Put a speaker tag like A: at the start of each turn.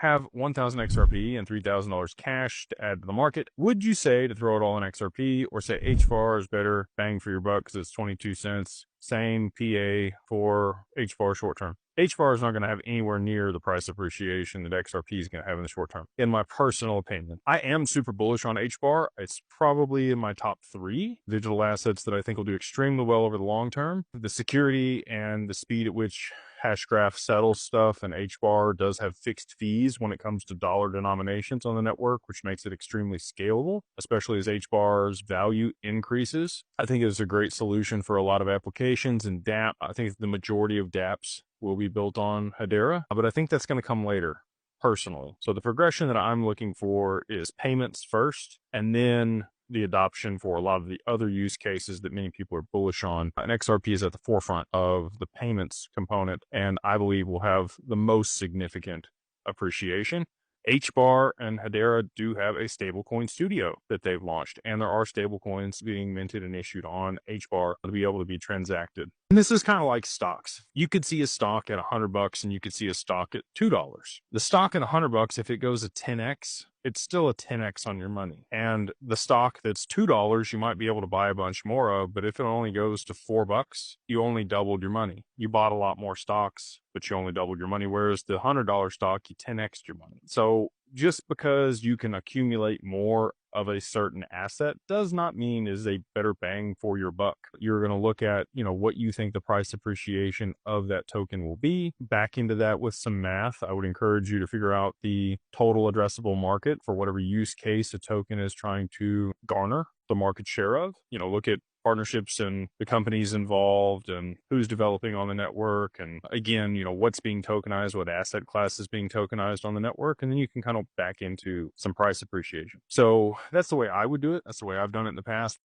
A: have 1,000 XRP and $3,000 cash to add to the market, would you say to throw it all in XRP, or say HBAR is better bang for your buck because it's 22 cents, same PA for HBAR short term? HBAR is not going to have anywhere near the price appreciation that XRP is going to have in the short term, in my personal opinion. I am super bullish on HBAR. It's probably in my top 3 digital assets that I think will do extremely well over the long term. The security and the speed at which Hashgraph settles stuff, and HBAR does have fixed fees when it comes to dollar denominations on the network, which makes it extremely scalable, especially as HBAR's value increases. I think it's a great solution for a lot of applications, and DApp, I think the majority of DApps will be built on Hedera, but I think that's going to come later, personally. So the progression that I'm looking for is payments first, and then the adoption for a lot of the other use cases that many people are bullish on. And XRP is at the forefront of the payments component, and I believe will have the most significant appreciation. HBAR and Hedera do have a stablecoin studio that they've launched, and there are stablecoins being minted and issued on HBAR to be able to be transacted. And this is kind of like stocks. You could see a stock at $100 and you could see a stock at $2. The stock at $100, if it goes to 10x, it's still a 10x on your money. And the stock that's $2, you might be able to buy a bunch more of, but if it only goes to $4, you only doubled your money. You bought a lot more stocks, but you only doubled your money. Whereas the $100 stock, you 10x your money. So just because you can accumulate more of a certain asset does not mean is a better bang for your buck. You're going to look at, what you think the price appreciation of that token will be. Back into that with some math. I would encourage you to figure out the total addressable market for whatever use case a token is trying to garner the market share of. Look at partnerships and the companies involved and who's developing on the network. And again, what's being tokenized, what asset class is being tokenized on the network. And then you can kind of back into some price appreciation. So that's the way I would do it. That's the way I've done it in the past.